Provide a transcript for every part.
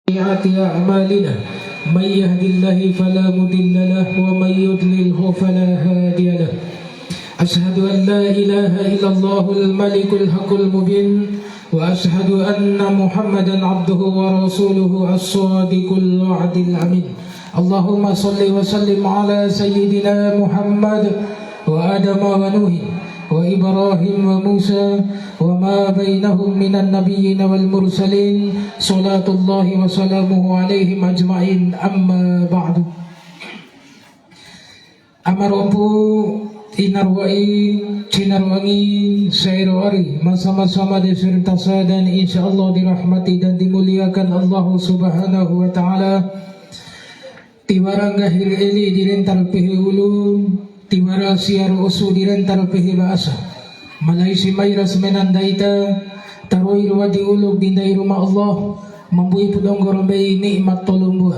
سيئات أعمالنا من يهد الله فلا مضل له ومن يضلله فلا هادي له أشهد أن لا إله إلا الله الملك الحق المبين وأشهد أن محمدا عبده ورسوله الصادق الوعد الأمين اللهم صل وسلم على سيدنا محمد وآدم ونوح وإبراهيم وموسى وما بينهم من النبيين والمرسلين صلاة الله وسلامه عليهم أجمعين أما بعد Amaropu inarwai cinarwangi sairwari masa-masa disertasa dan insyaallah dirahmati dan dimuliakan Allah Subhanahu wa taala. Tiwara gahir eli dirental pehe ulu, tiwara siar usu dirental pehe baasa. Malai si mayras menandaita taroi ruwadi ulug dindai rumah Allah membui pudong gorombai nikmat tolumbuh.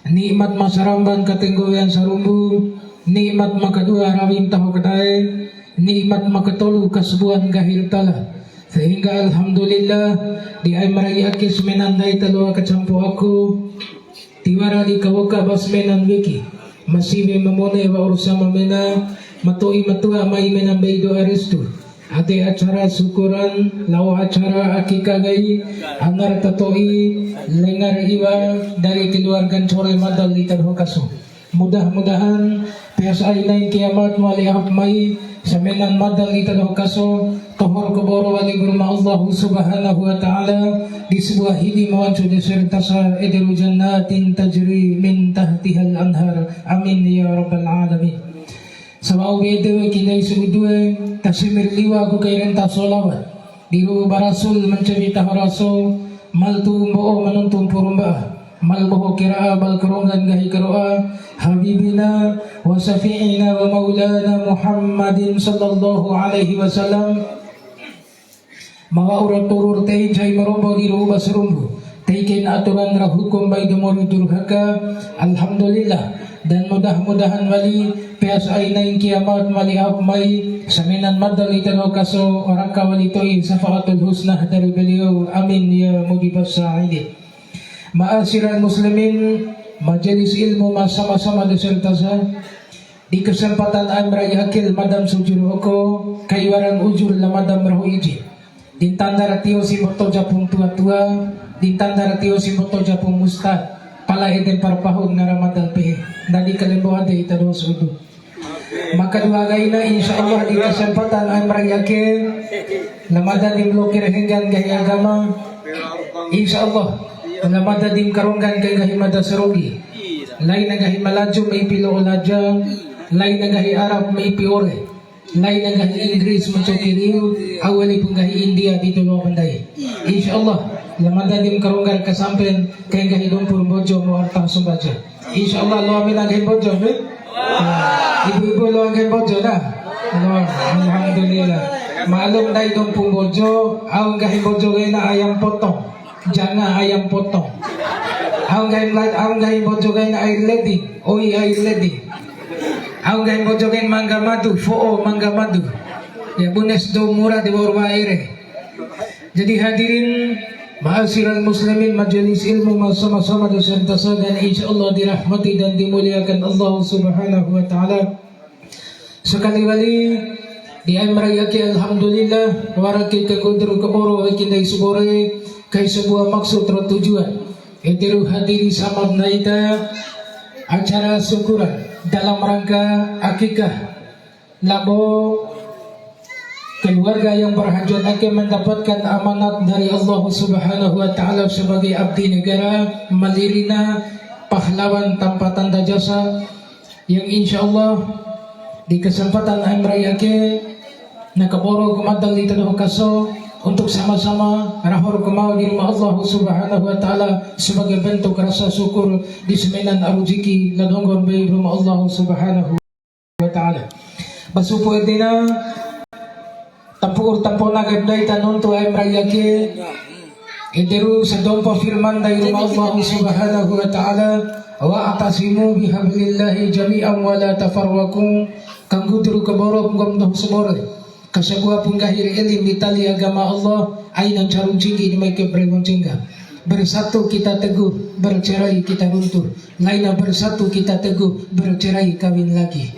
Nikmat masaramban katenggoyan sarumbu, nikmat makadua rawin tahu kedai, nikmat makatolu kasbuan gahir tala. Sehingga alhamdulillah di ay marayakis menandai talo kacampu aku tiwara di kawaka basmenan wiki masive mamone wa ursama mena matoi matua mai menambay do aristu ate acara syukuran lau acara akikagai angar tatoi lengar iwa dari keluarga core madal di tadhokaso. Mudah-mudahan PSI lain kiamat wali mai samenan madal di tadhokaso tohor keboro wali berma Allah Subhanahu wa taala di sebuah hidi mawancu disertasa ediru jannatin tajri min tahtihal anhar amin ya rabbal alamin. Sabau bede kinai sudue tasimir liwa ku kairen tasolawat diru barasul mencari taharaso maltu mo menuntung purumba mal boho kiraa bal keronggan gahi keroa habibina wa safi'ina wa maulana Muhammadin sallallahu alaihi wasallam mawa urat turur tei jai marombo di ruba serumbu teikin aturan ra hukum bai demori durhaka alhamdulillah dan mudah-mudahan wali PSI naing kiamat mali mai saminan madal itano kaso orang kawali toi safaatul husnah dari beliau amin ya mujibas sa'idin. Ma'asyiral muslimin majelis ilmu sama-sama disertasa di kesempatan amrai akil madam sujur oko kaiwaran ujur lamadam rahu iji dintanda ratio simboto japung tua-tua dintanda ratio simboto japung mustad pala eden parpahun ngaramadal pehe nadi kalembo ade itado sudu maka dua gaina insyaallah di kesempatan amrai akil lamadan dimlokir henggan gaya agama insyaallah lamada dim karonggan kay gahimada serogi lain na gahi malaju may pilo olaja lain na gahi Arab may piore lain na gahi Inggris macokiriu awali pun gahi India dito lo banday insyaallah lamada dim karonggan kasampen kay gahi dompur bojo mo artang sumbaja insyaallah lo amin gahi bojo ibu-ibu lo gahi bojo na alhamdulillah malum dai dompur bojo aw gahi bojo na ayam potong jangan ayam potong. Ang gahin bojogain air ledi, oi air ledi. Ang gahin bojogain mangga madu, foo mangga madu. Ya bunes do murah di bawah air. Jadi hadirin ma'asyiral muslimin majelis ilmu sama-sama disertasa dan insyaallah dirahmati dan dimuliakan Allah Subhanahu wa taala. Sekali kali di amrayaki alhamdulillah waraki kekudru keboro kinai subore kay sebuah maksud atau tujuan etiru hadiri samad naita acara syukuran dalam rangka akikah labo keluarga yang berhajat akan mendapatkan amanat dari Allah Subhanahu wa taala sebagai abdi negara malirina pahlawan tanpa tanda jasa yang insyaallah di kesempatan amrayake nakaboro kumadal di tanah kaso untuk sama-sama rahor kemau di rumah Allah Subhanahu wa taala sebagai bentuk rasa syukur di semenan arujiki ladonggon bayi rumah Allah Subhanahu wa taala. Basupo edina tampur tampona gabdai tanuntu ay mrayake ederu sadompa firman dari rumah Allah Subhanahu wa taala wa atasimu bihablillahi jami'an wa la tafarraqu kangudru keborok ngomdoh semore kasabua punggahir ilim di tali agama Allah ay nang carung cinggi di may kebrewon cingga bersatu kita teguh, bercerai kita runtuh. Lainnya bersatu kita teguh, bercerai kawin lagi.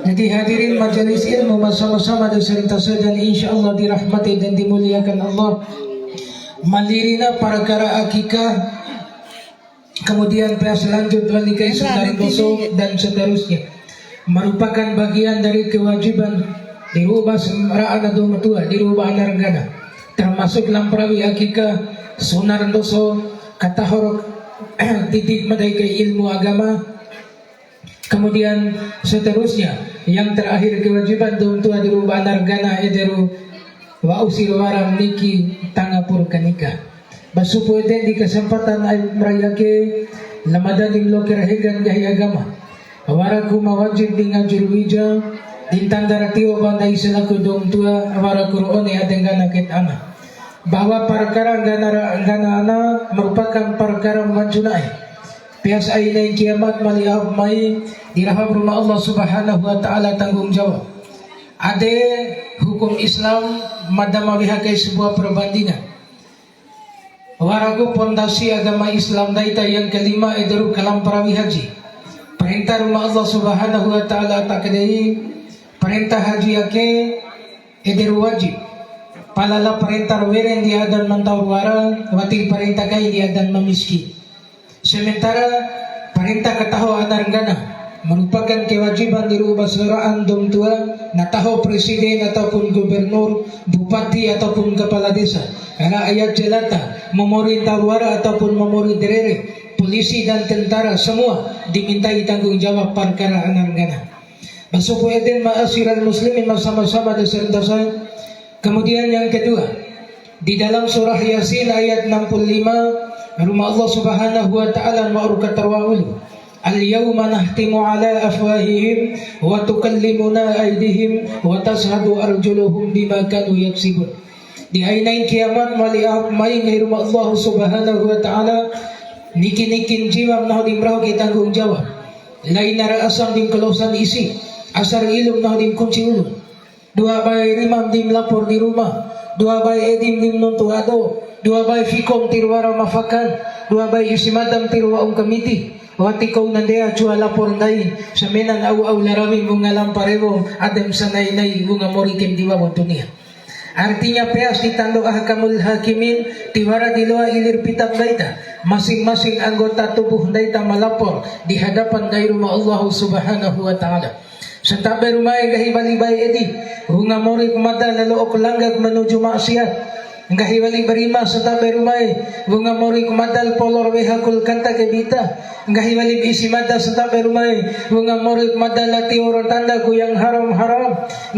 Jadi hadirin majelis ilmu bersama-sama dan serta dan insyaallah dirahmati dan dimuliakan Allah. Malirina perkara akikah, kemudian pihak lanjut walikai sunari doso dan seterusnya, merupakan bagian dari kewajiban dirubah semraan atau matua, dirubah anargana, termasuk lamparawi akikah, sunar doso, katahorok, titik madai ke ilmu agama. Kemudian seterusnya, yang terakhir kewajiban tua dirubah anargana ederu wa usir waram niki tangapur kanika. Basupo eden di kesempatan ay merayake lamadan di lokir hegan gahi agama. Awaraku mawajib di ngajur wija dintandara tiwa bandai selaku dong tua awaraku roone adengana ket ana. Bahwa perkara gana ana merupakan perkara manjunai. Pias aina kiamat maliah mai diraham rumah Allah Subhanahu wa taala tanggung jawab. Ade hukum Islam madama bihakai sebuah perbandingan. Waragu pondasi agama Islam daita yang kelima ederu kalam perawi haji. Perintah rumah Allah Subhanahu wa taala takdei perintah haji ake ederu wajib. Palala perintah weren dia dan mantau wara wati perintah kai dia dan memiskin. Sementara perintah kataho anargana merupakan kewajiban dirubah seraan dom tua nataho presiden ataupun gubernur, bupati ataupun kepala desa. Karena ayat jelata memerintah wara ataupun memerintah derere, polisi dan tentara semua dimintai tanggung jawab perkara anargana. Basuku eden ma'asyiral muslimin bersama-sama beserta saya. Kemudian yang kedua, di dalam surah Yasin ayat 65, rumah Allah Subhanahu wa taala ma'rukat tarwaul. Al-yawma nahtimu ala afwahihim wa tukallimuna aydihim wa tashhadu arjuluhum bima kanu yaksibun. Di ainain kiamat maliah maing rumah Allah Subhanahu wa taala nikin jiwa nah dimrau kita tanggung jawab. Lain nara asam dim kelosan isi, asar ilum nah dim kunci ulun. Dua bayi rimam dim lapor di rumah, dua bayi edim dim nuntuado, dua bayi fikom tirwara mafakan, dua bayi isimadam tirwa kamiti. Wati kau nandea jua lapor nai samenan au larami bunga lamparewo adem sanai nai bunga morikem diwa dunia. Artinya peas ditando ahkamul hakimin tiwara diloa ilir pitab daita. Masing-masing anggota tubuh daita melapor di hadapan dari rumah Allah Subhanahu wa taala. Setabe rumah gahi bali edi bunga mori kumada lalu okulanggag menuju maksiat. Gahi bali berima setabe rumah bunga mori kumadal polor wehakul kanta kebita. Gahi bali isi mada setabe rumah bunga mori kumadal lati orang tanda ku yang haram.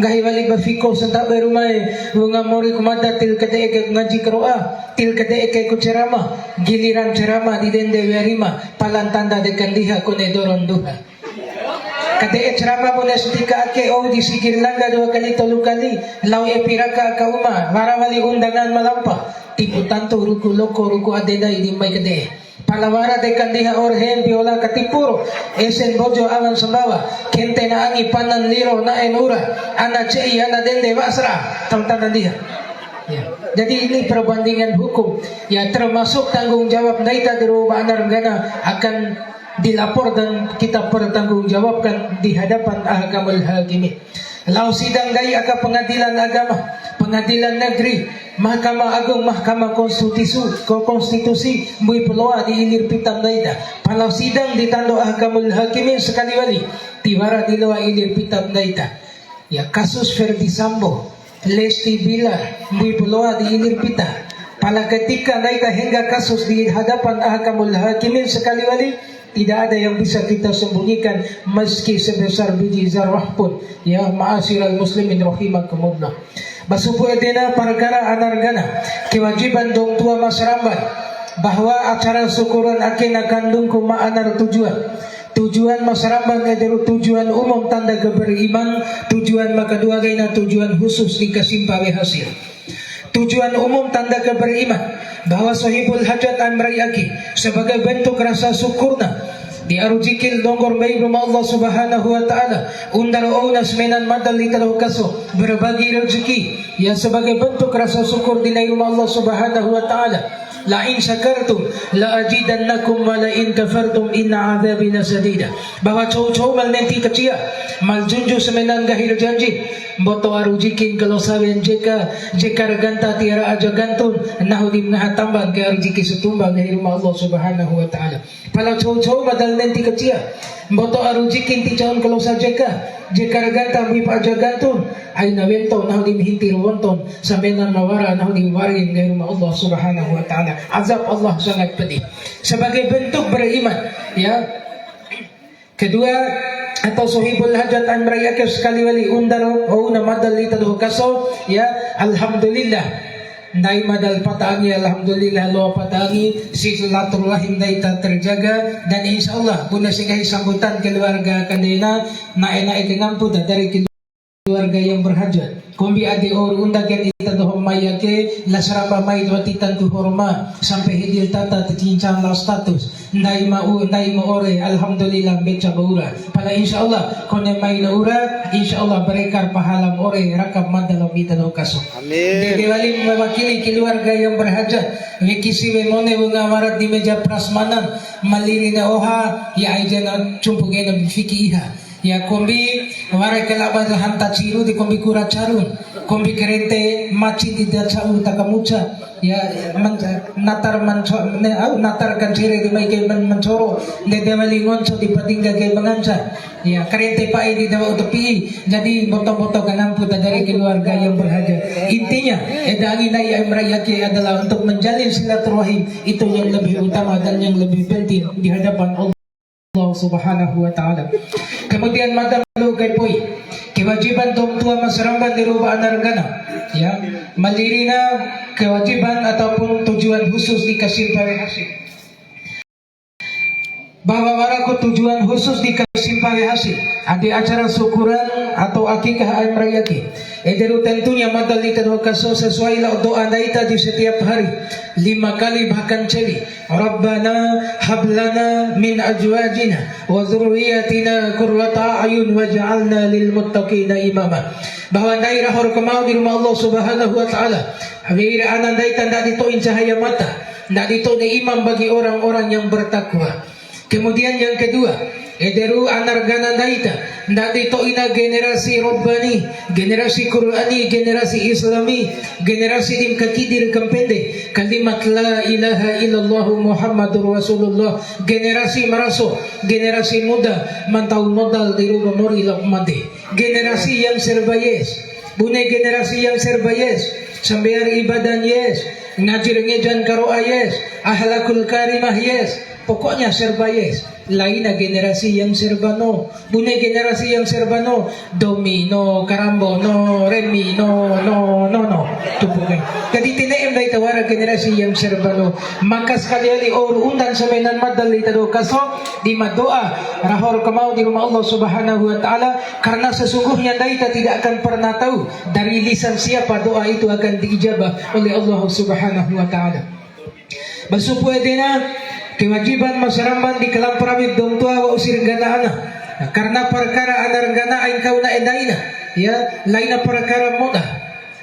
Gahi bali bafiko setabe rumah bunga mori kumada til kete eke ngaji keroa til kete eke ku ceramah giliran ceramah di dende werima palan tanda dekan liha kune doron duha. Kate ceramah boleh setika ake di sikir langga 2 kali 3 kali lau piraka ka uma warawali undangan melampah tipu tanto ruku loko ruku adena ini mai kade palawara dekan diha orhen biola katipuro esen bojo awan sembawa kente na angi panan liro na enura ana cei ana dende wasra tentang diha. Ya. Jadi ini perbandingan hukum ya termasuk tanggung jawab daita dirubah anargana akan dilapor dan kita pertanggungjawabkan di hadapan ahkamul hakimin. Lau sidang gai aka pengadilan agama, pengadilan negeri, Mahkamah Agung, Mahkamah Konstitusi, mui peloa di ilir pitam daida. Palau sidang ditando ahkamul hakimin sekali wali, tiwara di loa ilir pitam daida. Ya kasus Ferdi Sambo, Lesti Bilar, mui peloa di ilir pita. Pala ketika daida hingga kasus di hadapan ahkamul hakimin sekali wali, tidak ada yang bisa kita sembunyikan meski sebesar biji zarah pun. Ya ma'asyiral muslimin rahimakumullah. Basupu edena perkara anargana kewajiban dong tua masramban bahwa acara syukuran akena kandung kuma anar tujuan masramban adalah tujuan umum tanda keberiman, tujuan maka dua gaina tujuan khusus dikasih pawe hasil. Tujuan umum tanda keberiman bahwa sahibul hajat amrayaki sebagai bentuk rasa syukurna diarujikil donggor baik rumah Allah Subhanahu wa taala undar unas menan madal litalau kaso berbagi rezeki yang sebagai bentuk rasa syukur di rumah Allah Subhanahu wa taala la in syakartum la azidannakum wa la in kafartum inna adzabi lasadida. Bahwa cowok-cowok mal nanti kecil mal junju semenan gahir janji boto arujikin kalau sawen jeka reganta tiara aja gantun nahu di mengatamban ke arujiki setumbang dari rumah Allah Subhanahu wa taala. Kalau cowok-cowok badal nanti kecil boto arujikin ti caon kalau saja jeka reganta mi aja gantun ay nawento nahu di mihintir wonton samenan mawara nahu di warin dari rumah Allah Subhanahu wa taala. Azab Allah sangat pedih. Sebagai bentuk beriman, ya. Kedua, atau sohibul hajat an merayakan sekali wali undar o na madal itaduh kaso, ya, alhamdulillah. Dai madal patangi, alhamdulillah lo patangi, silaturahim dai terjaga dan insyaallah puna singahi sambutan keluarga kadena na enak ikengampu dari keluarga yang berhajat. Kombi adi or unda ken ita do mayake lasrapa mai do titan tu horma sampai hidil tata tincang la status nai ma ore alhamdulillah beca baura pada insyaallah kone mai na ura insyaallah berekar pahala ore rakab madal kita do kaso. Amin. Dede wali mewakili keluarga yang berhajat wikisi we mone bunga warat di meja prasmanan maliri na oha ya aijana cumpugena fikih ya kombi warai kelabah hanta ciru di kombi kura carun kombi kerente maci di dasau takamuca ya natar natar kan cire di mai kay mencoro de demali ngonso di patingga kay menganca ya kerente pai di dawa utepi jadi boto-boto kanampu dari keluarga yang berhajat. Intinya edangi nai ay merayaki adalah untuk menjalin silaturahim, itu yang lebih utama dan yang lebih penting di hadapan Allah Subhanahu wa taala. Kemudian madam lu kay poy kewajiban tong tua masyarakat di rumah anargana, ya, mandiri na kewajiban ataupun tujuan khusus dikasih hasil. Bahwa waraku tujuan khusus dikasih hasil ada acara syukuran atau akikah ay merayaki. Ederu tentunya madal ita kaso sesuai lah doa daita di setiap hari 5 kali bahkan celi. Rabbana hablana min ajwajina wa dzurriyyatina qurrata a'yun waj'alna lil muttaqina imama. Bahwa daerah horkemau di rumah Allah Subhanahu wa taala. Habira anan daita ndak ditoin cahaya mata, ndak ditoin imam bagi orang-orang yang bertakwa. Kemudian yang kedua, ederu anargana daita ndak ditoina generasi Rabbani, generasi Qur'ani, generasi Islami, generasi dim kakidir kempende kalimat la ilaha illallah Muhammadur Rasulullah, generasi maraso, generasi muda mantau modal di rumah mori lakmade, generasi yang serba yes, bune generasi yang serba yes, sambayar ibadah yes, ngajir ngejan karo yes, ahlakul karimah yes. Pokoknya serba yes. Lain generasi yang serba no. Bunyi generasi yang serba no. Domi no, karambo no, remi no. Itu pokoknya. Jadi tinaim na itawara generasi yang serba no. Maka sekali-kali undan sa mainan madal itado kaso di madoa rahor kamau di rumah Allah Subhanahu wa taala, karena sesungguhnya daita tidak akan pernah tahu dari lisan siapa doa itu akan diijabah oleh Allah Subhanahu wa taala. Basu pwede na kewajiban masyarakat di kelam peramid dong tua wa usir gana ana. Karena perkara anar gana ay kau na edaina, ya, lain perkara mudah.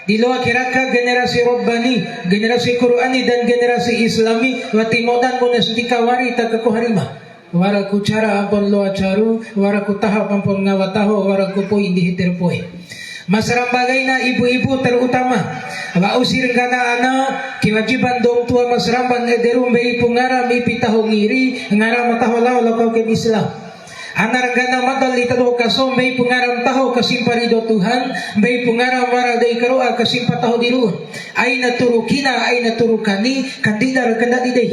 Di luar kiraka generasi Rabbani, generasi Qur'ani dan generasi Islami wati modan mo nasdika wari takakuharima. Waraku cara ampon lo acaru, waraku tahap ampon ngawataho, waraku po hindi hitir po. Masyarakat bagay na ibu-ibu terutama wa usir gana ana kewajiban dong tua masyarakat ederum bei pungara mi pitaho ngiri ngara mataho lao lokau ke Islam. Anar gana madal itado kaso bei pungaram taho kasimparido Tuhan, bei pungaram wara dei karoa kasimpataho diruh. Aina turukina aina turukani kandidar kendati dei.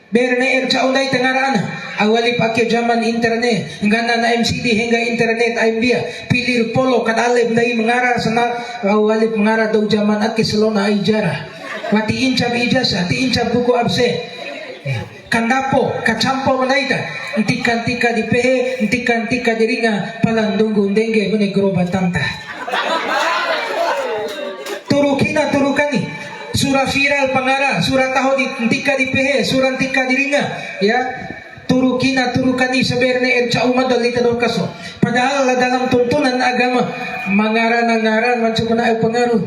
Berne caunay tengarana awali pakai zaman internet ngana na MCD hingga internet aimbia pilir polo kadalib dai mengara sana awali mengara do zaman at kiselona ijara wati incab ijasa ti incab buku absen kandapo kacampo manaita entika di pehe entika diringa palandunggu denge mene groba tanta turukina turukani surah viral pangara, surah tahu tika di pehe, surah tika diringa, ya, turukina turukani saberne erca umat dalita do kaso. Padahal dalam tuntunan agama mangara-ngara macam mana pengaruh,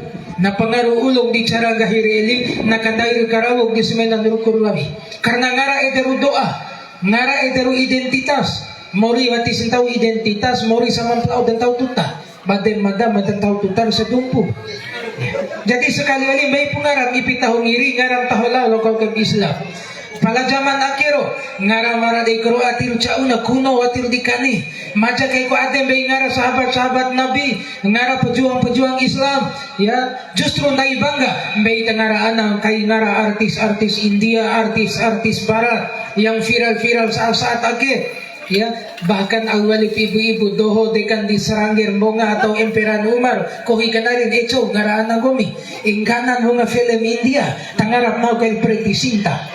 na pangaruulog di cara gahiri ilim nakadair karawog di sumenan rukurwami karena ngara ederu doa ngara ederu identitas mori wati sintau identitas mori sama tau dan tau tuta baden madam dan tau tutar sa dumpu. Jadi sekali-kali may pungarang ipitahong iri ngarang tahola lokal kag Islam. Pala zaman akhiro ngara mara de kro atir cauna kuno atir dikani maja kay ko adem bay ngara sahabat-sahabat Nabi ngara pejuang-pejuang Islam ya justru nai bangga bay ngara anang kay ngara artis-artis India artis-artis barat yang viral-viral saat-saat akhir ya bahkan awalip ibu-ibu doho dekan di Serangir Monga atau Emperan Umar kohi kanarin echo ngara anang gomi ingkanan hunga film India tangarap mau kay Preti Sinta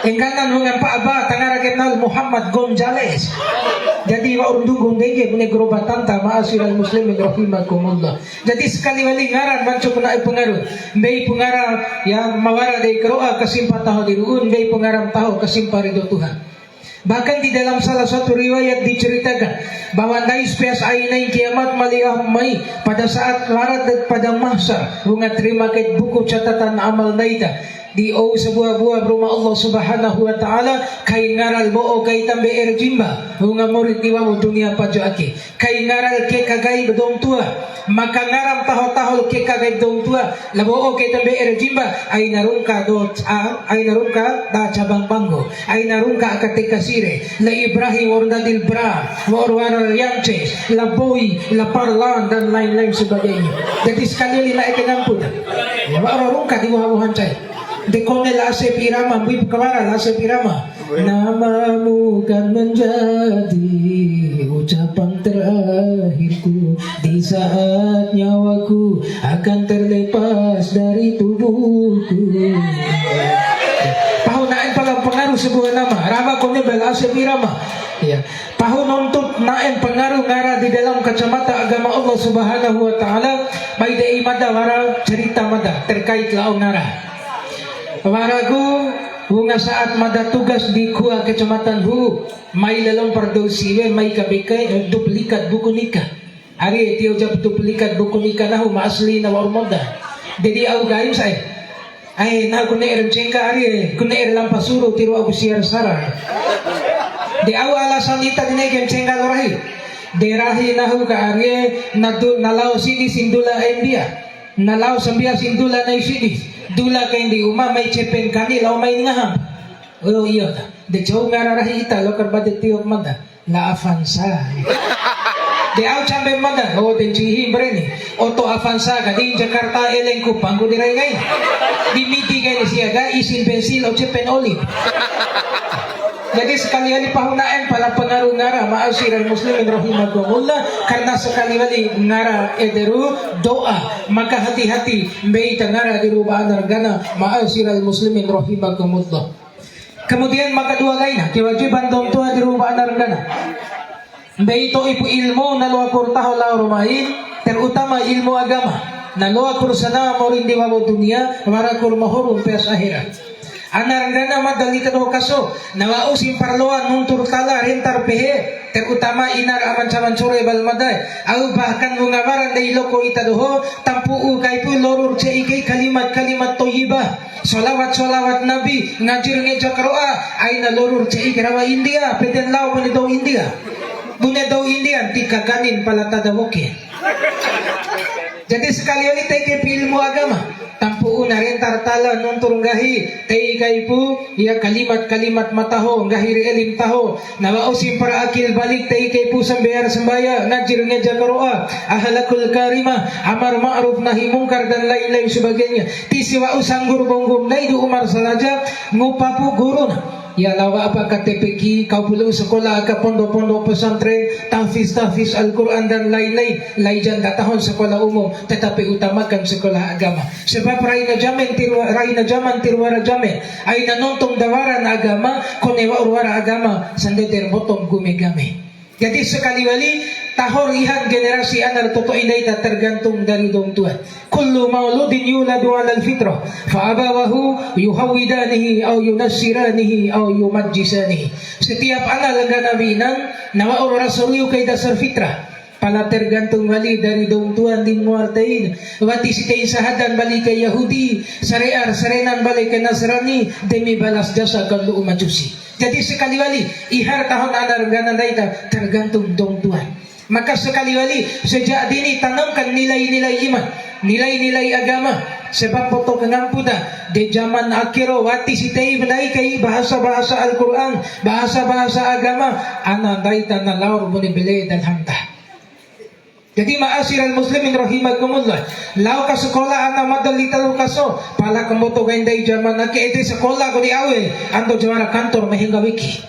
engganan hungan paaba tangara kenal Muhammad Gonzales. Jadi wa undugong dege mune grobatan ta ma'asyiral muslimin rahimakumullah. Jadi sekali wali ngaran manco kuna pengaruh. Bei pengarang yang mawara dei kroa kasimpa taho diruun bei pengarang taho kasimpa ridho Tuhan. Bahkan di dalam salah satu riwayat diceritakan bahwa nais pias ainain kiamat maliah mai pada saat larat dan pada mahsyar hunga terima kait buku catatan amal naida di sebuah buah rumah Allah Subhanahu wa taala kay ngaral boo kay tambe erjimba hunga murid diwa dunia pajo aki kay ngaral ke kagay bedong tua maka ngaram taho-taho ke kagay bedong tua labo kay tambe erjimba ay narungka ay narungka da cabang banggo ay narungka akatika sire la Ibrahim ordadil bra warwaral yance la boy la parlan dan lain-lain sebagainya. Jadi sekali lima ekenampu ya warungka diwawahan cai de kone la asep irama bib kawara la asep irama namamu kan menjadi ucapan terakhirku di saat nyawaku akan terlepas dari tubuhku. Pahu naen palang pengaruh sebuah nama rama kone bela asep irama ya pahu nuntut naen pengaruh ngara di dalam kacamata agama Allah Subhanahu wa taala baik dei mada wara cerita mada terkait laong ngara waragu hunga saat mada tugas di kuah kecamatan Hu may lalong pardosiwe may kabikay duplikat buku nikah ari tiyo jab duplikat buku nikah na hu maasli na warmoda jadi au gaim say ay na kune erem cengka ari kune erem pasuro tiro aku siar sara di au alasan ita dinegem cengka lorahi derahi na hu ka ari nalaw sini sindula India nalaw sambia sindula na sini dula kay di uma may chepen kanila o may ngaham. Oh iya de jauh ngararahi ita lo karbade tiok mada la avanza. De au chambe mada o de chihi breni auto avanza ka di Jakarta elengku panggo diray ngay. Di miti kay siya ga isin pensil o chepen olive. Jadi sekali-kali pahunaen pala pengaruh ngara ma'asyiral muslimin rahimakumullah karena sekali-kali ngara ederu doa maka hati-hati beita ngara dirubah anargana ma'asyiral muslimin rahimakumullah. Kemudian maka dua lainnya kewajiban dong tua dirubah anargana beito ibu ilmu naluakur tahu lau rumahin terutama ilmu agama naluakur sana morin di wawo dunia warakur mahurum peas akhirat. Anargana madalita do kaso nawao simparloan nuntur tala rentar pehe terutama inar aman caman sore balmaday au bahkan mengamaran dari loko ita doho tampu kay pu lorur ceike kalimat-kalimat toyibah solawat nabi ngajir ngeja karoa ay na lorur ceike rawa India peden lau mene daw India bune daw India tikaganin pala tadawoke. Jadi sekali-kali teke ilmu agama tampu una rentar tala nuntur gahi tei kaipu ya kalimat-kalimat mataho gahir elim taho nawao simpara akil balik tei kaipu sambayar sembaya ngajir ngeja karoa ahlakul karimah amar ma'ruf nahi mungkar dan lain-lain sebagainya tisiwa usanggur bonggum naidu umar salaja ngupapu gurun ya lawa apa KTPK kau pulau sekolah ke pondok-pondok pesantren tahfiz Al-Quran dan lain-lain laijan datahon sekolah umum tetapi utamakan sekolah agama sebab raina zaman tirwara jamen aina nontong dawaran agama konewa urwara agama sandeter botong gumegame. Jadi sekali-kali tahor ihan generasi anar toto inaita tergantung dari dong Tuhan. Kullu mauludin yuladu alal fitrah fa abawahu yuhawidanihi au yunassiranihi au yumajjisanihi. Setiap anak legana binan nawa ora rasuluyu kay dasar fitrah. pala tergantung wali dari dong tuan din muartain wati si kay sahadan balik kay Yahudi sarear sarenan balik kay Nasrani demi balas jasa kalau umajusi. Jadi sekali wali ihar tahun anarganan daita tergantung dong tuan. Maka sekali wali sejak dini tanamkan nilai-nilai iman, nilai-nilai agama. Sebab foto kengampuda di zaman akhiro wati sitay benai kay bahasa-bahasa Al-Quran, bahasa-bahasa agama, ana daita na laur buni bele dan hamta. Jadi ma'asyiral muslimin rahimakumullah, lau ka sekolah ana madali talo kaso, pala kemoto ganday zaman aki iti sekolah ko di awe, ando jawara kantor mahingga wiki.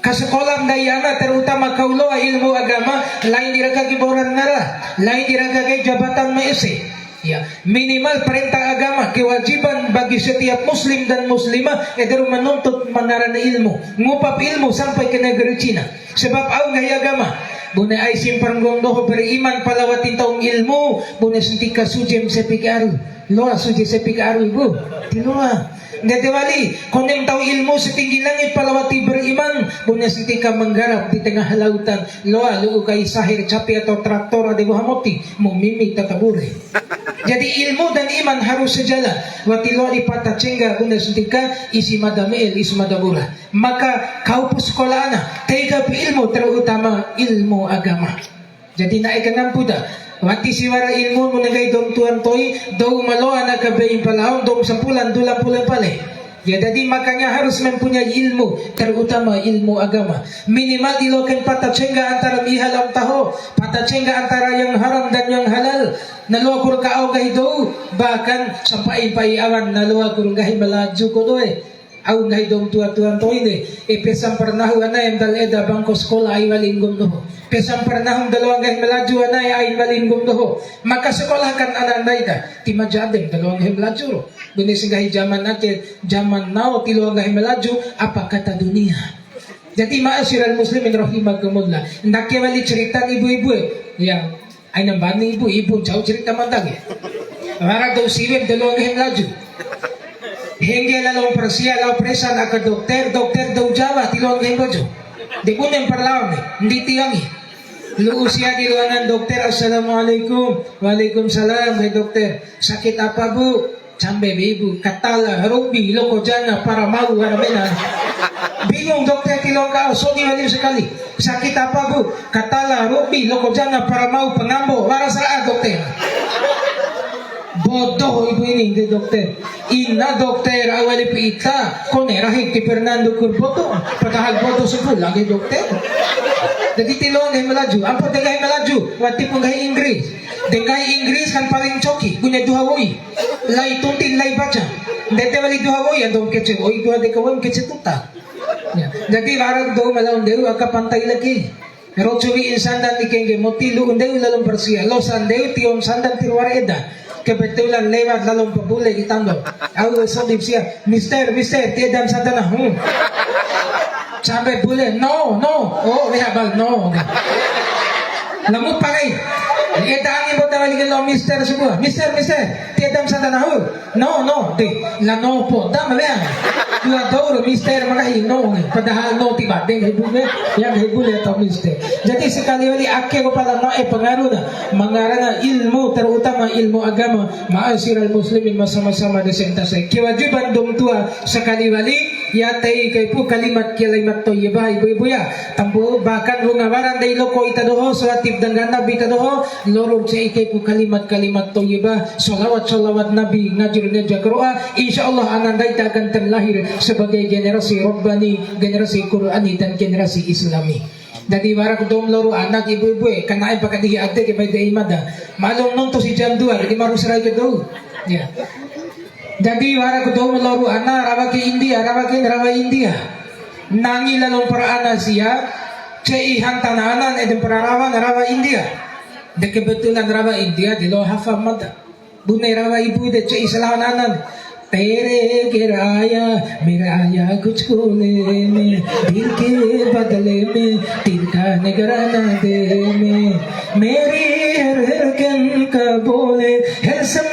Kasekolah dai ana terutama kaulo ilmu agama, lain diraga giboran nara, lain diraga kay jabatan maese. Ya, minimal perintah agama, kewajiban bagi setiap muslim dan muslimah adalah menuntut mengarang ilmu, ngupap ilmu sampai ke negeri Cina. Sebab au gaya agama, bune ay simpang gondoh beriman palawatin taong ilmu, bune sentika sujem sepikaru, loa suje sepikaru ibu, tiloa. Dede wali, konem tahu ilmu setinggi langit palawati beriman, bune sentika menggarap di tengah lautan, loa lu kay sahir capi atau traktor ade buhamoti, mumimi tatabure. Jadi ilmu dan iman harus sejalan. Wati loa di patah cengga bune sentika isi madameel isi madabura. Maka kau pu sekolah anak, tega ilmu terutama ilmu agama. Jadi naik ke puda. Wati siwara ilmu menegay dong tuan toy, dong maloa na kabayin palahon, dong 10 dula pula pale. Ya, jadi makanya harus mempunyai ilmu, terutama ilmu agama. Minimal dilakukan patah cengga antara mihalam taho, patah cengga antara yang haram dan yang halal. Nalua kur kau gahido, bahkan sampai pai awan nalua kur gahi melaju kodoe. Au ngai dong tuan toy ne, pesam pernah wana yang dal eda bangko sekolah ay walingum doho. Pesam pernah dalawang gahi melaju wana ay walingum doho. Maka sekolah kan anak daita, tima jadeng dalawang gahi melaju. Bune singgahi zaman natin, zaman now tiluang gahi melaju, apa kata dunia. Jadi ma'asyiral muslimin rahimakumullah. Ndak wali cerita ibu-ibu ya, ay nambani ibu jauh cerita mantag ya. Para daw siwib dalawang gahi melaju. Hingga lalong persia law presan aka dokter daw Jawa tiluang gahi melaju. Di kunem parlawan hindi tiyangi. Lu usia di ruangan dokter, assalamualaikum, waalaikumsalam, hey dokter, sakit apa bu? Sampai ibu katala rubi loko jana para mau haramena. Bingung dokter tilong ka so di walim sekali. Sakit apa bu? Katala rubi loko jana para mau pengambo. Wara sa dokter. Bodoh ibu ini de dokter. Ina dokter awali pita kone rahig ti Fernando Curboto. Padahal bodoh sebul lagi dokter. Jadi tilong ay melaju. Apa dengay melaju? Wati pong gahi Inggris. Dengay Inggris kan paling coki. Punya dua woi. Lai tuntin lai baca. Dete wali dua woi andong kece. Oi dua dekawam kece tuta. Ya. Jadi warag do malaw dew aka pantay lagi. Pero cuwi insan dan ikenge motilu undew lalong persia. Los andew tiom sandan tirwar eda. Kebetulan lewat lalong pabule ditambal. Aku sodip siya. Mister, tiadam sadana. Sampai bule, no. Oh, rehabal, no. Lamut pakai. Itaangin mo tawali ka mister semua. Mister, tiadam sadana. No. La no po. Tama ba yan? Dua daw, mister, makahi, no. Padahal no, tiba. Yang hibule atau mister. Jadi sekali wali akhir ko pala na pengaruh na. Mengarana ilmu, terutama ilmu agama. Ma'asyiral muslimin sama-sama desentasay. Kewajiban dong tua sekali wali. Ya tay kay po kalimat toyibah ibu-ibu ya. Tampo bahkan rungawaran day loko itadoho. Suatib dengan nabi itadoho. Lorong cay kay po kalimat toyibah. Salawat nabi ngajur neja Qur'an. InsyaAllah ananday akan terlahir sebagai generasi Rabbani, generasi Qur'ani dan generasi Islami. Jadi warak dom loro anak ibu-ibu kanain pakadihi ate kay may daimada. Malong nung to si jam 2 di marusray ka do. Ya. Jadi warak dom loro anak rawa ke India. Nangi lalong para anak siya cai hantananan edem para rawa India. De kebetulan rawa India di lo hafal mata. Bunay rawa ibu de cai salahanan. तेरे गिराया मेरा आया कुछ को लेने दिल के बदले में दिल का निगराना दे में मेरी हर गन का बोले हर sem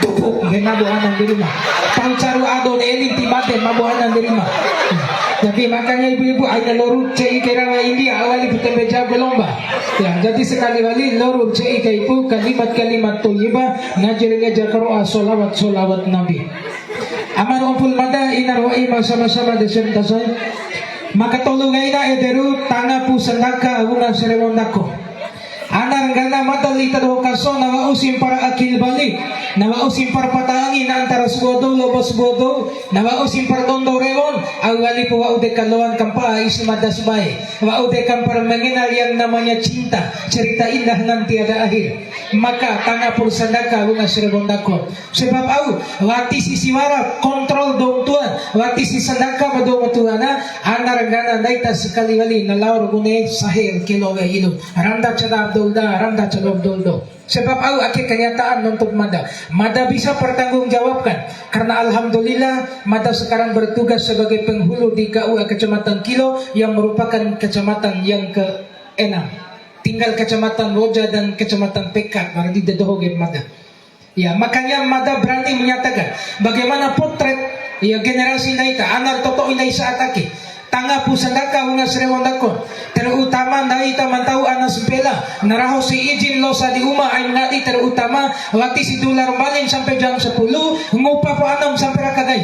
dupok mabuhanan di rumah pangcaru adon eling tibate mabuhanan di rumah Jadi makanya ibu-ibu ay lorut cai kira India awali kita beja lomba. Ya, jadi sekali wali lorut cai kai ibu kalimat-kalimat thayyibah ngajar-ngajar Qur'an solawat Nabi. Amar umpul mada inar wa ima sama-sama desen tasay. Maka tolongay na ederu tanga pu sandaka unang seremondako. Anar gana madali tado kaso nawa usim para akil balik nawa usim para patangi na antara subodo lobos bodo nawa usim para dondo rewon awali po wa ude kaloan kampa ismadas bay wa ude kampar mengenal yang namanya cinta cerita indah nanti ada akhir maka tanga pur sandaka bunga serebondako sebab au wati sisiwara kontrol dong tuan wati si sandaka madong tuana anar gana naita sekali wali nalaur gune sahir kilowe ilu randa cadab randa calon doldo. Sebab au akhir kenyataan untuk Mada bisa pertanggungjawabkan karena alhamdulillah Mada sekarang bertugas sebagai penghulu di KUA Kecamatan Kilo yang merupakan kecamatan yang ke-6. Tinggal Kecamatan Roja dan Kecamatan Pekat baru di Dedohoge Mada. Ya, makanya Mada berani menyatakan bagaimana potret ya generasi naika anar toto inai saat akhir. Tanga pusandaka unga serewondako terutama naita mantau anas bela naraho si izin lo sa di uma ay ngati terutama wati si dolar maling sampai jam 10 ngupa po anam sampai rakagay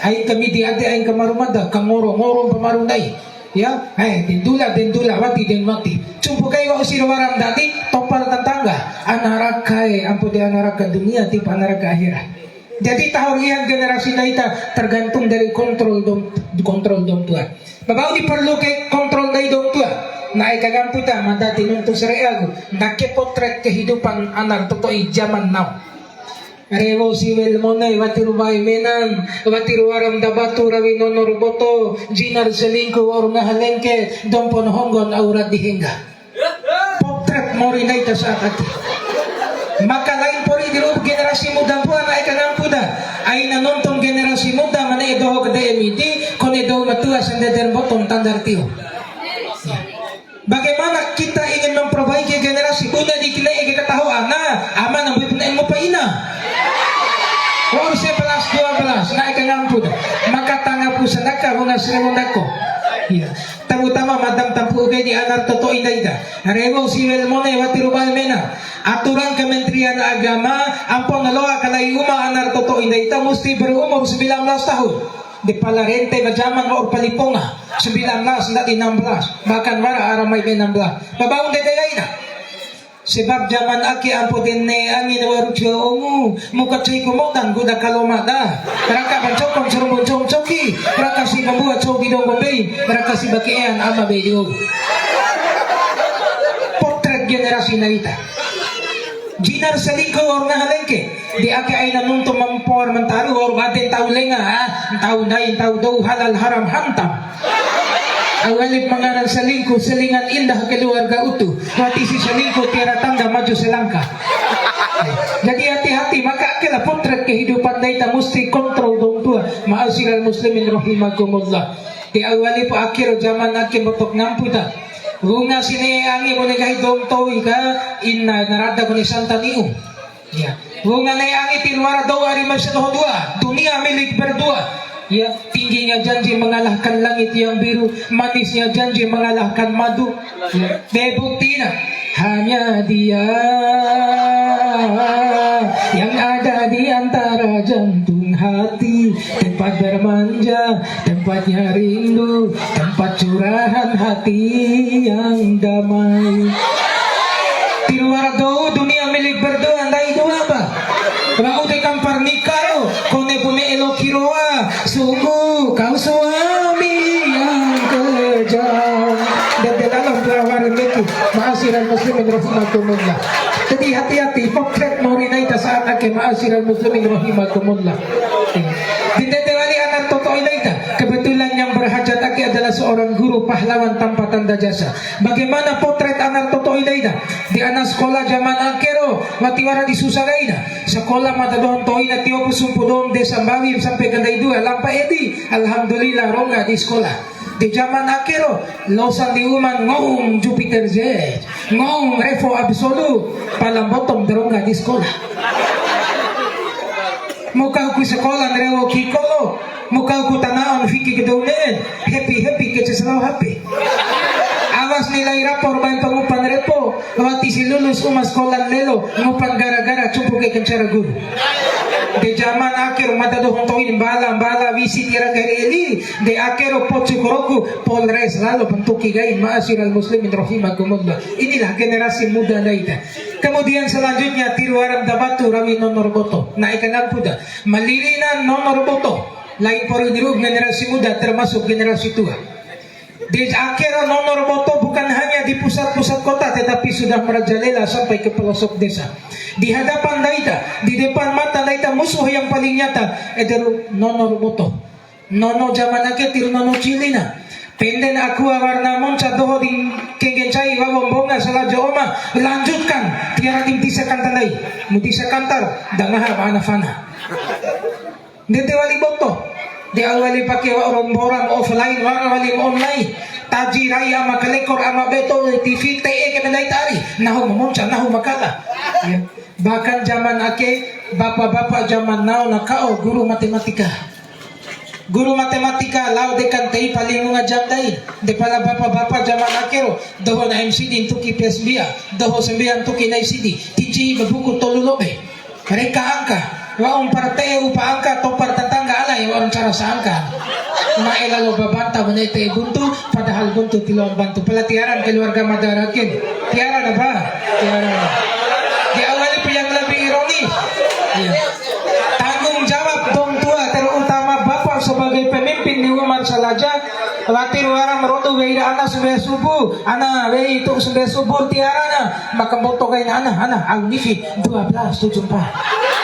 ay kami di ate ay kamarumada kangoro-ngorong pamarunay ya dendula wati den wati cumpu kayo o sirawaram dati topal tetangga anarakay ampo di anaraka dunia tip anaraka akhirat. Jadi tahurian generasi naita tergantung dari kontrol dong tua. Bapak diperlu ke kontrol dari dong tua. Naik kagamputa manda tinuntung sereagu. Nake potret kehidupan anak totoi zaman now. Rewo siwel monay watiru bay menan watiru waram dabatu rawi nonor boto jinar selingko or ngahalengke dompon honggon aurat dihingga. Potret mori naita saat hati. Maka lain pori di loob generasi muda po na ikanampuda ay nanontong generasi muda mana idoho gede emiti kon idoho matua sendeder botong tandar tiyo. Bagaimana kita ingin memperbaiki generasi muda di kina ikatahuan na aman ang bipinain mo pa ina. Or 11-12 na ikanampuda maka tanga po sa naka mga siramondako. Terutama madam tampu ugay di anar totoo inayda. Rewo siwel mo na watirubay mena. Aturan Kementerian Agama ampong naloa kalay uma anar totoo inayda musti berumur 19 tahun. Di palarente bajaman o paliponga 19 na di 16 bahkan wara aramay 16 babaong dedayay na. Sebab zaman aki ampo din ne angin warucho omu muka chay kumotan guda kalomada raka bancokon surumbon coki raka si membuat coki dong gobey raka si bakian ama beyo. Potret generasi naita jinar selingko or ngahalengke di aki ay nanunto mampor mentaru or batin tau lenga tau dain tau do halal haram hantam. Awalip mangaral sa lingko, selingan indah keluarga utuh. Wati si sa lingko, tira tangga maju selangka. Jadi hati-hati, maka kila potret kehidupan daita musti kontrol dong tua. Ma'asiral muslimin rahimakumullah. Di awalip akhir zaman akin botok namputa. Bunga sini angi mo negahi dong towi ka, inna narada ko ni Santa Niu. Ya. Bunga na angi tinwara daw arimasyado dua. Dunia milik berdua. Ya, tingginya janji mengalahkan langit yang biru, manisnya janji mengalahkan madu. Ya, bukti hanya dia yang ada di antara jantung hati, tempat bermanja, tempatnya rindu, tempat curahan hati yang damai. Tiruardo dunia milik berdua, anda itu apa? Kalau udah kampar nikah, kone punya elokiroa, sungguh kau suami yang kejam. Dan dalam pelawaran itu, ma'asiran muslimin rahimakumullah. Jadi hati-hati, potret maurinaita saat akhir ma'asiran muslimin rahimakumullah. Tidak tewali anak toto inaita. Kebetulan yang berhajat aki adalah seorang guru pahlawan tanpa tanda jasa. Bagaimana potret anak toto inaita? Di anak sekolah zaman akhiro, matiwara di susagaina. Sekolah matadohon toina tiyo pusumpudon desa Bawim sampai gandai dua lampa edi. Alhamdulillah ronga di sekolah. Di zaman akhiro, losan di uman ngong Jupiter Z, ngong Revo Absolu, palang bottom derongga di sekolah. Muka ku sekolah rewo kikolo. Muka ku tanaon fiki kedaunen. Happy ke selalu happy. Awas nilai rapor bayan pengupan repo. Wati si lulus umas sekolah lelo. Ngupan gara-gara cupu ke kencara guru. De zaman akhir madado hontoin bala visi tira gareli de akhir pocu koroku polres lalu bentuki gain ma'asyiral muslimin rahimakumullah. Inilah generasi muda laita. Kemudian selanjutnya tiruaran dabatu rami nonorboto naikan kuda malirinan nonorboto lain pori dirub generasi muda termasuk generasi tua. Di akhir nonorboto bukan hanya di pusat-pusat kota tetapi sudah merajalela sampai ke pelosok desa. Di hadapan daita, di depan mata daita musuh yang paling nyata adalah nonorboto. Nono zaman akhir tir nono cilina. Penden aku warna monca doho di kengencai wawombonga salajo oma lanjutkan tiara tim tisa kantalai mutisa kantar dangaha mana fana. Dete wali boto. Di awali pakai orang offline, wali online. Taji raya ama kalekor ama beto TV TE kemenai tari. Nahu memunca, nahu makala. Ya. Bahkan zaman ake bapak-bapak zaman now nakao guru matematika. Guru matematika lau dekan tei paling ngajak dai. De pala bapak-bapak zaman akero doho na MCD tuki PSBA, doho 9 tuki na ICD. Tiji bebuku tolulobe. Mereka angka waong parte upa angka topar tetangga alay orang cara seangka maelalo babanta menete buntu padahal buntu tilon bantu pelatihan keluarga madarakin tiara na ba tiara di awali yang lebih ironis ya. Tanggung jawab dong tua terutama bapak sebagai pemimpin di Umar Salaja latir warang merodo weira anak sudah subuh anak wei itu sudah subuh tiara na maka boto kayaknya anak al nifi 1274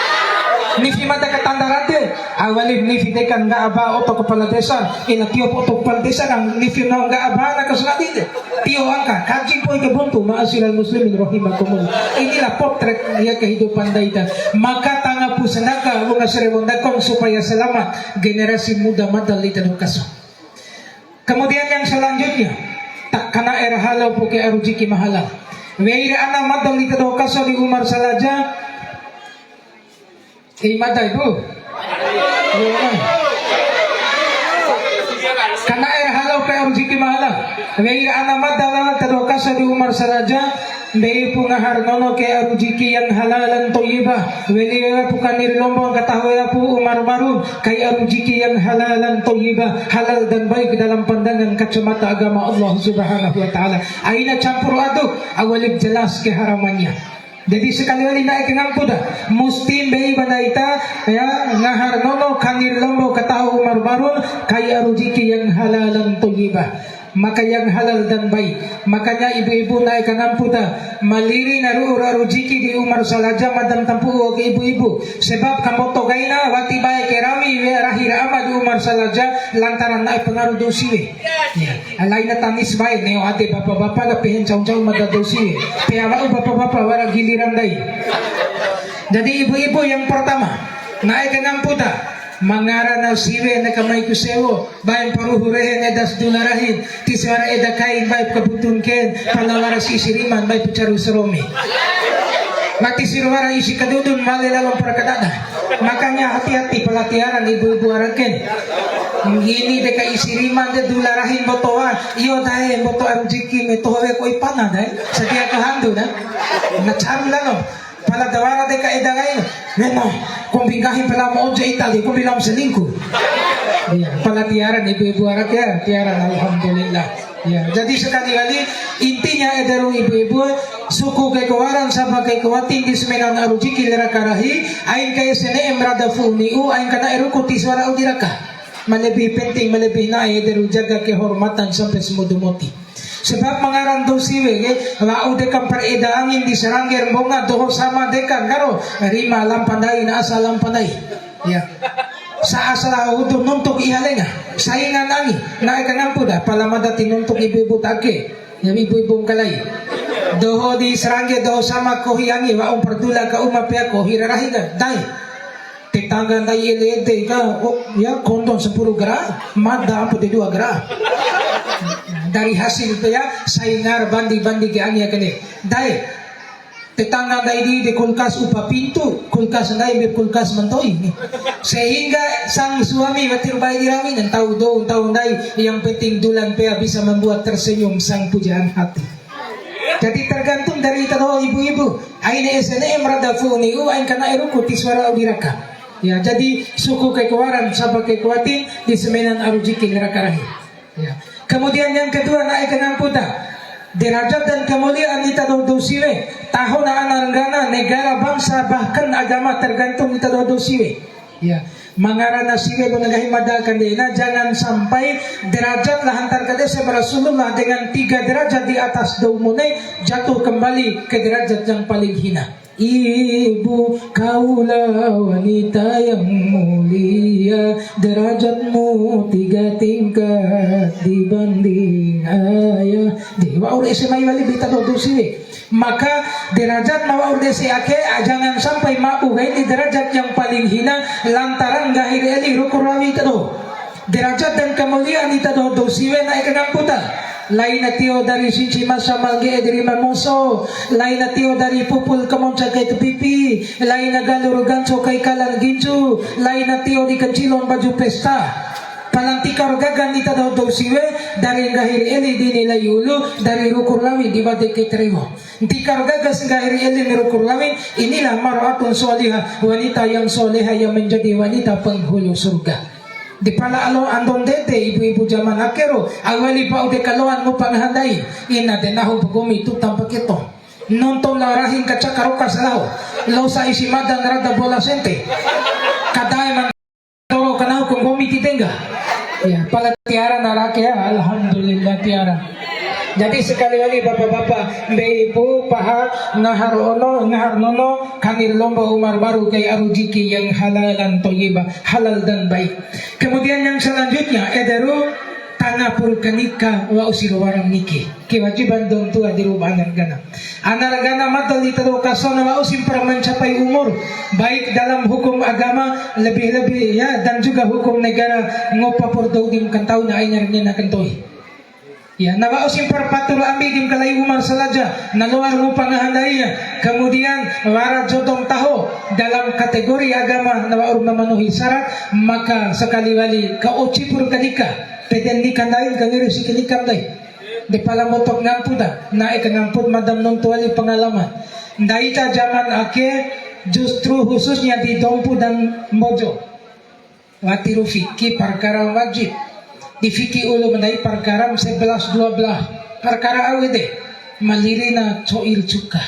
Nifi mata ketanda rate, awalin nifi dekan nggak aba oto kepala desa, ina tio oto kepala desa kan nifi nggak aba na kesulatide, tio angka, kaji pun kebuntu, ma'asyiral muslimin rahimakumullah. Inilah potret ya kehidupan daita. Maka tanga pusenaka bunga serewondakon supaya selamat generasi muda madal di kaso. Kemudian yang selanjutnya, tak kana era halau puke arujiki mahala. Weira ana madal di kaso di Umar Salaja. Mata ibu karena air halau ke rezeki mahala weira ana madala tadokasa di Umar Salaja dari pungahar nono ke rezeki yang halalan thayyibah weira pukanir lombong katahuya pu Umar Marun kaya rezeki yang halalan thayyibah halal dan baik dalam pandangan kacamata agama Allah Subhanahu wa taala aina campur aduk awalib jelas keharamannya. Jadi sekali-kali naik ke ngampuda mustim bei banaita ya ngahar nono kanir lombo katahu Umar Barun kaya rezeki yang halalan thayyibah maka yang halal dan baik. Makanya ibu-ibu naik ke ngampuda maliri naru rezeki di Umar Salaja madam tampu ke ibu-ibu sebab kamboto gaina wati baik kerami rahir ama di Umar Salaja lantaran naik pengaruh dosi ya alaina tanis baik neo ate bapak-bapak la pehen caung-caung mada dosi peama bapak-bapak wara giliran dai. Jadi ibu-ibu yang pertama naik ke ngampuda mangara na siwe na kamay kusewo bayan paruhurehin edas dularahin tiswara eda kain bay kabutun ken palawara sisiriman bay pucaru seromi mati sirwara isi kadudun malilalang prakadada. Makanya hati-hati pelatihan ibu-ibu araken ini deka isiriman de dularahin botoa iyo dahe boto arujiki metowe ko ipana dahe sadia kahandu na charla no pala dawara deka edagain neno kumbingahin pala mo ojo itali kumbilam selingkuh pala tiaran ibu-ibu arak ya tiaran alhamdulillah ya. Jadi sekali-kali intinya adalah ibu-ibu suku kekewaran sama kekewatin di semenan arujiki lerakarahi ain kaya sene emrada fumiu ain kana erukuti suara udiraka melebih penting melebih naik dari jaga kehormatan sampai semudumoti. Sebab mengarang dosi wege lau dekan pereda angin di serangger bonga doho sama dekan karo rima lampandai na asa lampandai ya sa-asa udah nuntuk ihalenga saingan angin naik kanampu dah palamada tinuntuk ibu-ibu take yang ibu-ibu kalai doho di serangger doho sama kohiangi waong perdula ka uma pia kohirarahiga dai tetangga dai elete ka ya konton 10 gram mada ampu 2 gram dari hasil itu ya saingar bandi-bandi ke angin kene dai tetangga dai di kulkas upa pintu, kulkas dai be kulkas mentoi. Sehingga sang suami batir bayi dirawi dan tahu dai yang penting dulan pea bisa membuat tersenyum sang pujaan hati. Jadi tergantung dari tahu ibu-ibu. Aine SNM radafuni ain kana eruku tiswara ubiraka. Ya, jadi suku kekuaran sabak kekuatin di semenan arujiki neraka rahim. Ya. Kemudian yang kedua naik ke puta. Derajat dan kemuliaan di tadodusiwe. Tahun anargana negara bangsa bahkan agama tergantung di tadodusiwe. Ya. Mangarana siwe lo nagahimadakan dina jangan sampai derajat lah hantar ke desa Rasulullah dengan 3 derajat di atas daumune jatuh kembali ke derajat yang paling hina. Ibu kaulah wanita yang mulia, derajatmu 3 tingkat dibanding ayah. Dewa udah semai wali bita dodusi. Maka derajat mawa udah ake jangan sampai mau di derajat yang paling hina lantaran gahir eli rukurawi tado. Derajat dan kemuliaan ita dodusi naik ke putar. Lain na tiyo dari sinci masa malge dari mamoso, lain na tiyo dari pupul kamonca kay tupipi, lain na galuro ganso kay kalan ginsu, lain na tiyo di kecilon baju pesta. Palantikar gagan ita daw siwe dari gahir eli di nilai ulu dari rukur lawi di badai keterimo. Tikar gagas gahir eli ni rukur lawi inilah mar'atun solihah, wanita yang soleha yang menjadi wanita penghulu surga. Di pala alo andon dete ibu-ibu zaman akero awali pa ude kaloan mo panghandai ina denaho pagumi tutang pakito nonton larahin kacakarokas lao lo sa isimadang rada bola sente kadai man toro kanaho kung gumiti tengga ya pala tiara narake ya alhamdulillah tiara. Jadi sekali-kali bapak-bapak, ibu paha ngahar nono kanir lomba umar baru kay arujiki yang halalan toyiba, halal dan baik. Kemudian yang selanjutnya ederu tanah purkanika wa usiru warang niki. Kewajiban dong tua di rumah anargana. Anargana madal itado kasona wa usim para mencapai umur baik dalam hukum agama lebih-lebih ya dan juga hukum negara ngopa purdodim kantau na ay nyarnya na kantoi. Ya, nawausim perpatul ambidim kalai umar salaja naluar mo pangahandainya. Kemudian wara jodong taho dalam kategori agama nawaur memenuhi syarat maka sekali-kali kauci purkanika peden nikah lain kangiri si kinikam dai. Di palamotok ngampuda naik ngamput madam non tuali pengalaman. Daita zaman ake justru khususnya di Dompu dan Mojo. Wati rufiki perkara wajib. Di fikih ulu menai perkara 11-12 perkara awede malirina coil cuka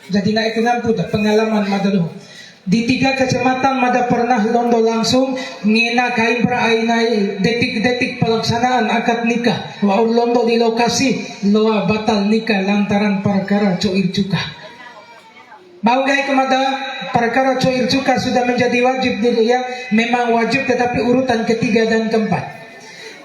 jadi naik ngampu pengalaman madalo di 3 kecamatan mada pernah londo langsung ngina kain perainai detik-detik pelaksanaan akad nikah wa londo di lokasi loa batal nikah lantaran perkara coil cuka. Mau gay kemada perkara coil cuka sudah menjadi wajib ya memang wajib tetapi urutan ketiga dan keempat.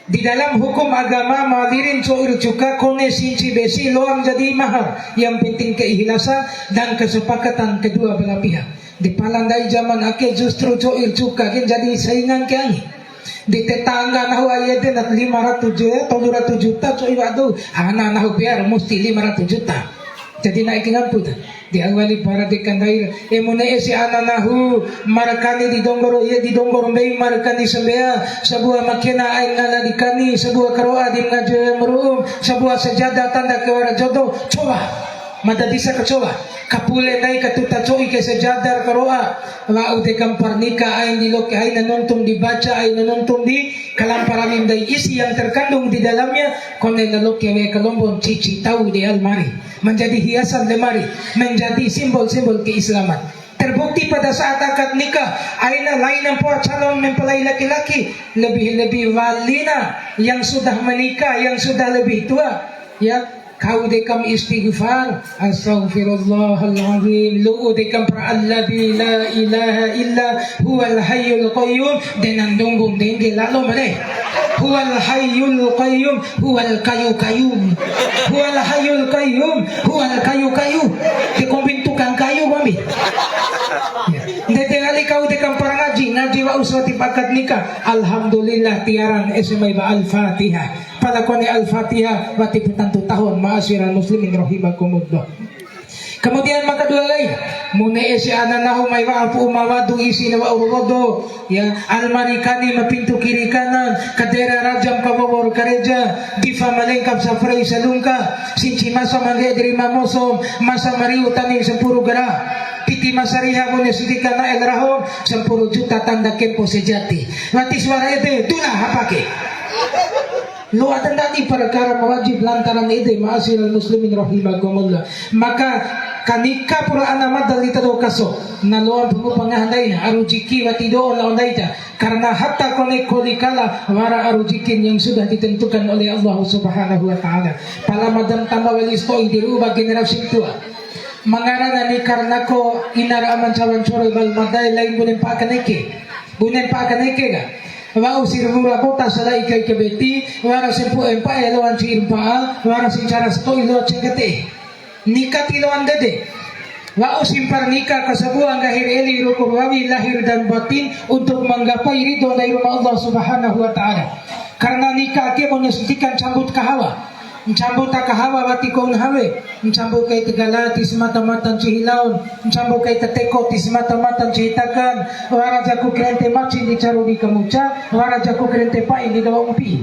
Di dalam hukum agama madirin coir cuka kone sinci besi loang jadi mahar. Yang penting keikhlasan dan kesepakatan kedua belah pihak. Di palandai zaman ake justru coir cuka kan jadi saingan keangi. Di tetangga nahu ayat nak 500 juta atau 200 juta coir adu anak nahu biar mesti 500 juta. Jadi naik ngamput. Di awali para dekandair emune esi ananahu marakani di donggoro ia di donggoro mbei marakani sembea sebuah makina aing ngaladikani sebuah karoa di ngajoya meruum sebuah sejadah tanda kewara jodoh coba mata bisa kecoba kapule nai katuta coi ke sejadah karoa wa ude kampar nikah aing di loke aing nonton dibaca aing nonton di kalamparamin dai isi yang terkandung di dalamnya kone loke we kalombon cici tahu di almari menjadi hiasan lemari, menjadi simbol-simbol keislaman. Terbukti pada saat akad nikah, aina lain yang calon mempelai laki-laki, lebih-lebih walina yang sudah menikah, yang sudah lebih tua, ya kau dekam istighfar, astaghfirullahaladzim, lu dekam alladzi la ilaha illa huwal hayyul qayyum, dengan dunggum dengge lalu mana? Huwal hayyul qayyum, huwal kayu-kayu, huwal hayyul qayyum, huwal kayu-kayu. Dikombin tukang kayu kami. Dedengali kau dekam para ngaji wa uswati akad nikah. Alhamdulillah tiaran esmai ba al-Fatihah. Palakone al-Fatihah wati petantu tahun ma'asyiral muslimin rahimakumullah. Kemudian maka dua lagi muna si ananahu may maafu umawadu isi na waurodo ya almarikani mapintu kiri kanan kadera rajam kabawor kareja difa malengkap sa frey sa lungka sinci masa mangedri mamosom masa mariu taning sempuru gara piti masariha muna sidika na elraho 10 juta tanda kempo sejati mati suara ete tuna hapake lo atandati perkara mewajib lantaran ide ma'asyiral muslimin rahimakumullah maka kanika pura anamat dali tado kaso na loan pangahanday arujiki wati doon launday karena hatta konek kolikala wara arujikin yang sudah ditentukan oleh Allah subhanahu wa ta'ala pala madam tamawalisto dirubah generasi tua mangarana ni karena ko inara aman cawan coro bal maday lain bunen pa kaneke ga wa usir mura bota salai kai kebeti wara sempu empa eloan ci irpa wara sincara sto ilo cengkete nikah tiluan dede wa usimpar nikah kasabuang gahir eli rukurwawi lahir dan batin untuk menggapai ridho dari rumah Allah subhanahu wa ta'ala karena nikah ke menyestikan cambut kahawa mencambut kahawa wati kong hawe mencambut kay tegala ti semata-mata cihilaon mencambut kay teteko ti semata-mata cihitakan warajaku kerente macin di caru di kemuca warajaku kerente pain di dalam umpi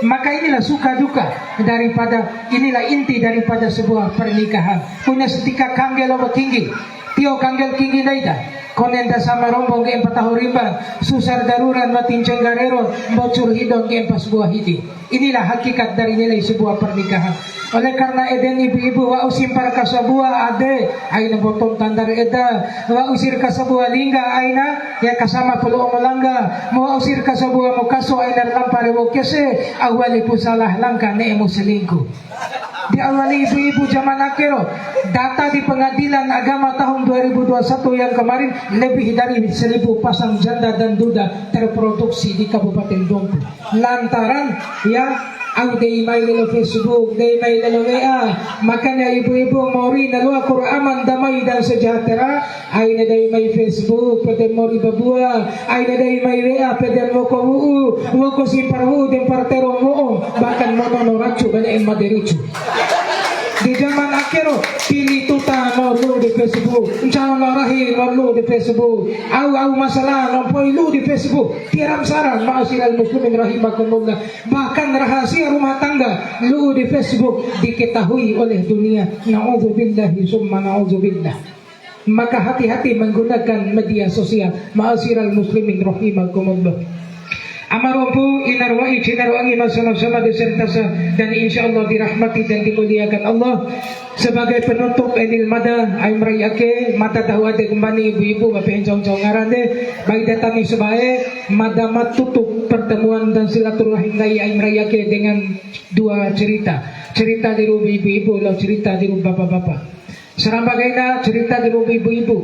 maka inilah suka duka daripada inilah inti daripada sebuah pernikahan punya setika kanggel apa tinggi tio kanggel tinggi daida konenda sama rombong ke 4 tahun rimban susar daruran matin cenggareron bocor hidung ke 4 sebuah hidi inilah hakikat dari nilai sebuah pernikahan oleh karena eden ibu-ibu wa usimpar kasabua ade aina botong tandar eda wa usir kasabua lingga aina ya kasama perlu omalangga wa usir kasabua mukaso aina lampare wokese awali pusalah langka ne emo selingkuh diawali ibu-ibu zaman akhir data di pengadilan agama tahun 2021 yang kemarin lebih dari 1000 pasang janda dan duda terproduksi di Kabupaten Dompu lantaran ya ang day may lalo Facebook, day may lalo WA makanya ibu-ibu mori nalua Qur'aman damay dan sejahtera ay na day may Facebook pwede mori babua ay na day may WA pwede mo ko woko si parhu den partero mo bahkan mononorachu bana en maderichu di zaman akhir pilih tuta lu di Facebook insya Allah rahim lu di Facebook au masalah nompoi lu di Facebook tiram saran ma'asyiral muslimin rahimakumullah bahkan rahasia rumah tangga lu di Facebook diketahui oleh dunia na'udzubillahi summa na'udzubillah maka hati-hati menggunakan media sosial ma'asyiral muslimin rahimakumullah Amarumpu inarwai cinarwangi sama-sama disertasa dan insya Allah dirahmati dan dimuliakan Allah sebagai penutup Enil Mada ay merayake mata dawade kembali ibu-ibu mapencong-cong ngarande baik datangi sebaik mada tutup pertemuan dan silaturahim ay merayake dengan dua cerita di rumah ibu-ibu lalu cerita di rumah bapak-bapak serambagaina cerita di rumah ibu-ibu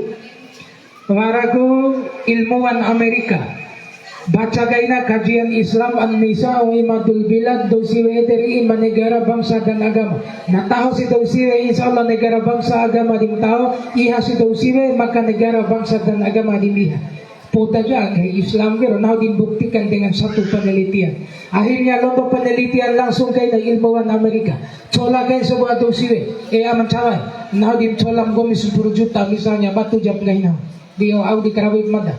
waragu ilmuwan Amerika baca gaina kajian Islam An-Nisa wa Imadul Bilad dosiwe dari iman negara bangsa dan agama nah tahu si dosiwe insyaallah negara bangsa agama dimtahu iha si dosiwe maka negara bangsa dan agama dilihat puta jaga Islam kira nah dibuktikan dengan satu penelitian akhirnya lomba penelitian langsung kay na ilmuwan Amerika cola kay sebuah dosiwe aman cawai nah dimcolam gomis 10 juta misalnya batu jap gaina dia au di karawit mada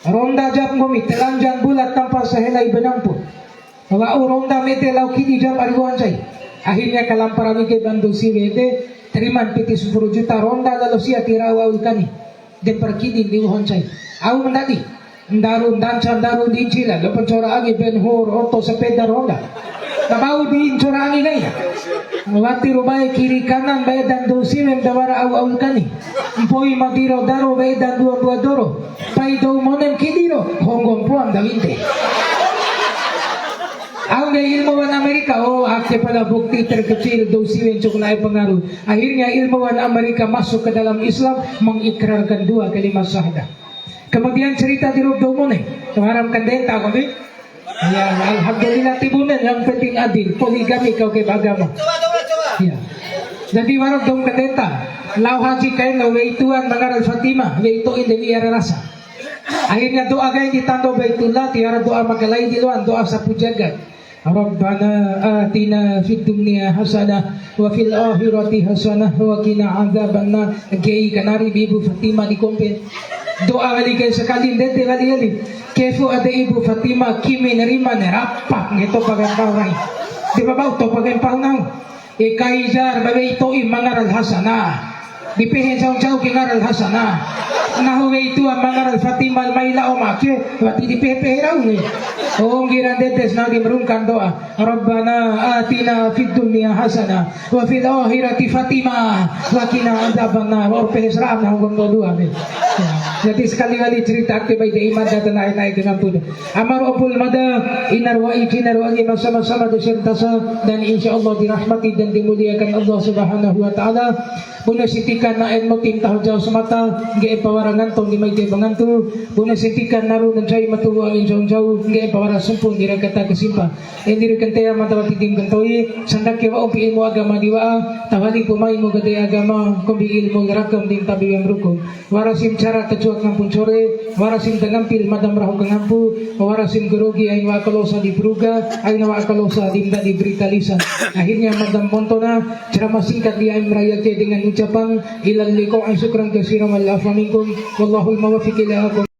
ronda jam gomi telanjang bulat tanpa sehelai benang pun wa ronda mete lauki di jam ariwan cai akhirnya kalamparami ke Bandung siwede terima piti 10 juta ronda lalu sia tirawa ulkani de perkidi di uhon cai au mendadi ndarun dancan darun dincila lo pencora agi ben hor oto sepeda ronda nabau di incora agi gaya wati rubai kiri kanan bae dan dosiwe dawara au ulkani mpoi madiro daro bae dan dua doro pai do monem kidiro honggong puan dawinte ang ilmuwan Amerika aktif pada bukti terkecil dosiwe cukulai pengaruh akhirnya ilmuwan Amerika masuk ke dalam Islam mengikrarkan 2 kalimat syahadah kemudian cerita di Rubdo Mone kemaram kandenta kami ya alhamdulillah tibunan yang penting adil poligami kau ke agama ya jadi warok dong kandenta lau haji kain lau weituan mengaral Fatimah weituin demi ara rasa akhirnya doa kain ditando baitullah tiara doa makalai di luan doa sapu jagat Rabbana atina fid dunya hasanah wa fil akhirati hasanah wa qina adzabannar. Kiai Kanari Ibu Fatima di Kompen. Doa kali kayak sekali dete kali. Kefu ada Ibu Fatima kimi nerima nerapak gitu pakai pawai. Di bawah to pakai pawai. Kaizar bagai itu mangaral hasanah. Dipihin jauh-jauh kingaral hasanah. Nahuwe itu mangaral Fatima al-Maila omake. Wati dipihin raw ni. Oh ngira detes na dimrungkan doa. Rabbana atina fid dunya hasanah wa fil akhirati Fatimah wa qina adzabannar. Or pehsram na hukum doa be. Jadi sekali-kali cerita ke baik iman dan naik-naik dengan pun. Amar opul mada inar wa ikinar wa angin sama-sama disertasa dan insyaallah dirahmati dan dimuliakan Allah Subhanahu wa taala. Buna sitikan na en mo tintah jauh semata ge pawarangan tong di may bangantu. Buna sitikan naru nan chay matuwa ang jauh-jauh ge pawara sumpun dira kata kesimpa. Endiri kantaya matawati tim kantoi sandak ke wa upi ilmu agama diwa tawali pumai mo gade agama kumbi ilmu rakam dim tabi yang rukum. Warasim cara kecuak ngampun sore warasim tangampil madam rahu kangampu warasim gerogi ain wa kalosa di peruga ain wa kalosa dimda di berita lisan. Akhirnya madam montona ceramah singkat di ain meraya ke dengan ucapan ilal liqa'i syukran katsiran wal afa minkum wallahul muwaffiq ila